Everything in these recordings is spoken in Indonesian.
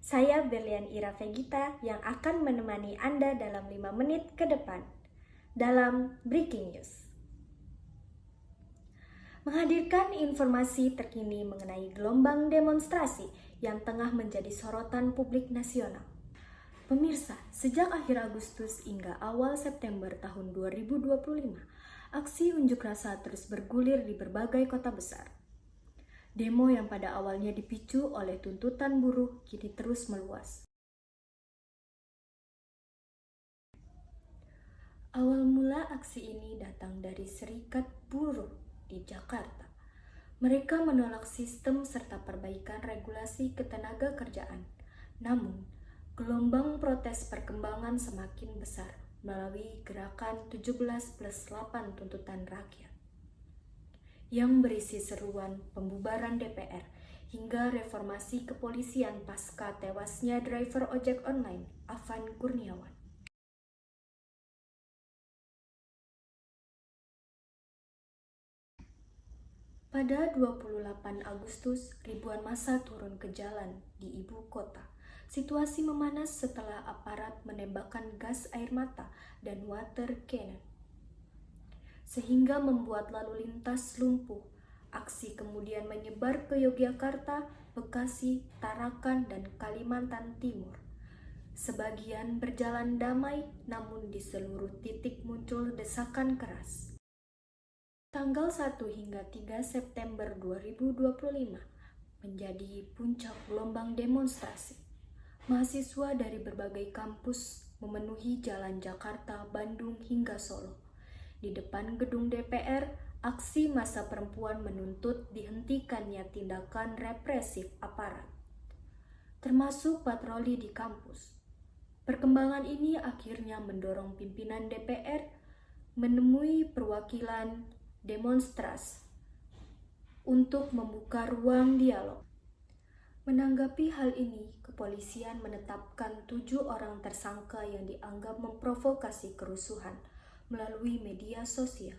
Saya Berlian Ira Vegita yang akan menemani Anda dalam 5 menit ke depan dalam Breaking News. Menghadirkan informasi terkini mengenai gelombang demonstrasi yang tengah menjadi sorotan publik nasional. Pemirsa, sejak akhir Agustus hingga awal September tahun 2025, aksi unjuk rasa terus bergulir di berbagai kota besar. Demo yang pada awalnya dipicu oleh tuntutan buruh kini terus meluas. Awal mula aksi ini datang dari Serikat Buruh di Jakarta. Mereka menolak sistem serta perbaikan regulasi ketenaga kerjaan. Namun, gelombang protes perkembangan semakin besar melalui gerakan 17+8 tuntutan rakyat yang berisi seruan pembubaran DPR hingga reformasi kepolisian pasca tewasnya driver ojek online Afan Kurniawan. Pada 28 Agustus, ribuan massa turun ke jalan di ibu kota. Situasi memanas setelah aparat menembakkan gas air mata dan water cannon, sehingga membuat lalu lintas lumpuh. Aksi kemudian menyebar ke Yogyakarta, Bekasi, Tarakan, dan Kalimantan Timur. Sebagian berjalan damai, namun di seluruh titik muncul desakan keras. Tanggal 1 hingga 3 September 2025 menjadi puncak gelombang demonstrasi. Mahasiswa dari berbagai kampus memenuhi jalan Jakarta, Bandung, hingga Solo. Di depan gedung DPR, aksi massa perempuan menuntut dihentikannya tindakan represif aparat, termasuk patroli di kampus. Perkembangan ini akhirnya mendorong pimpinan DPR menemui perwakilan demonstran untuk membuka ruang dialog. Menanggapi hal ini, kepolisian menetapkan 7 orang tersangka yang dianggap memprovokasi kerusuhan melalui media sosial.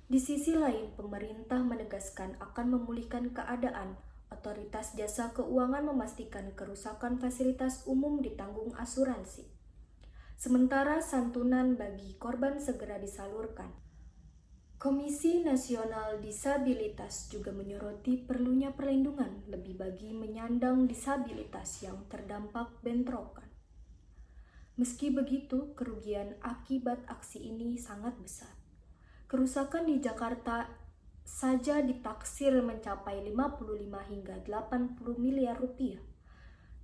Di sisi lain, pemerintah menegaskan akan memulihkan keadaan. Otoritas Jasa Keuangan memastikan kerusakan fasilitas umum ditanggung asuransi. Sementara santunan bagi korban segera disalurkan. Komisi Nasional Disabilitas juga menyoroti perlunya perlindungan lebih bagi penyandang disabilitas yang terdampak bentrokan. Meski begitu, kerugian akibat aksi ini sangat besar. Kerusakan di Jakarta saja ditaksir mencapai 55 hingga 80 miliar rupiah.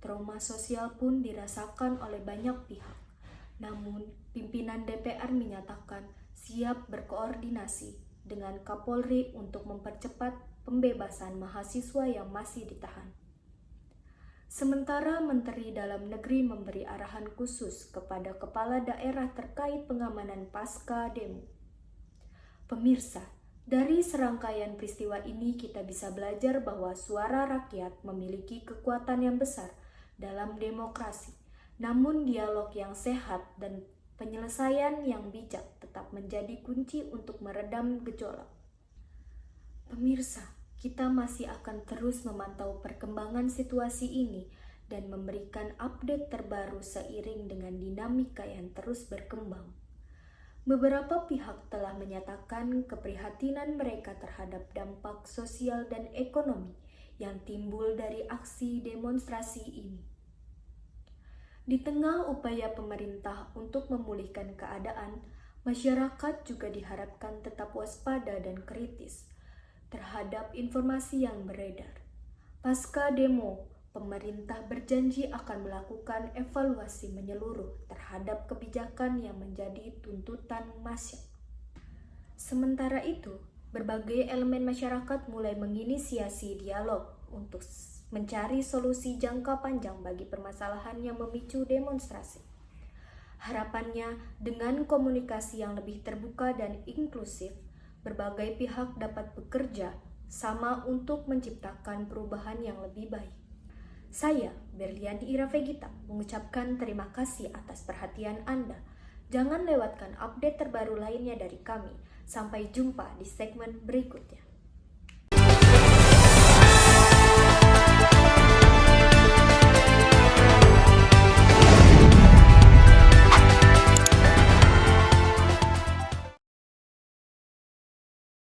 Trauma sosial pun dirasakan oleh banyak pihak. Namun, pimpinan DPR menyatakan siap berkoordinasi dengan Kapolri untuk mempercepat pembebasan mahasiswa yang masih ditahan. Sementara Menteri Dalam Negeri memberi arahan khusus kepada kepala daerah terkait pengamanan pasca demo. Pemirsa, dari serangkaian peristiwa ini kita bisa belajar bahwa suara rakyat memiliki kekuatan yang besar dalam demokrasi. Namun dialog yang sehat dan penyelesaian yang bijak tetap menjadi kunci untuk meredam gejolak. Pemirsa, kita masih akan terus memantau perkembangan situasi ini dan memberikan update terbaru seiring dengan dinamika yang terus berkembang. Beberapa pihak telah menyatakan keprihatinan mereka terhadap dampak sosial dan ekonomi yang timbul dari aksi demonstrasi ini. Di tengah upaya pemerintah untuk memulihkan keadaan, masyarakat juga diharapkan tetap waspada dan kritis terhadap informasi yang beredar. Pasca demo, pemerintah berjanji akan melakukan evaluasi menyeluruh terhadap kebijakan yang menjadi tuntutan masyarakat. Sementara itu, berbagai elemen masyarakat mulai menginisiasi dialog untuk mencari solusi jangka panjang bagi permasalahan yang memicu demonstrasi. Harapannya, dengan komunikasi yang lebih terbuka dan inklusif, berbagai pihak dapat bekerja sama untuk menciptakan perubahan yang lebih baik. Saya, Berlian Ira Vegita, mengucapkan terima kasih atas perhatian Anda. Jangan lewatkan update terbaru lainnya dari kami. Sampai jumpa di segmen berikutnya.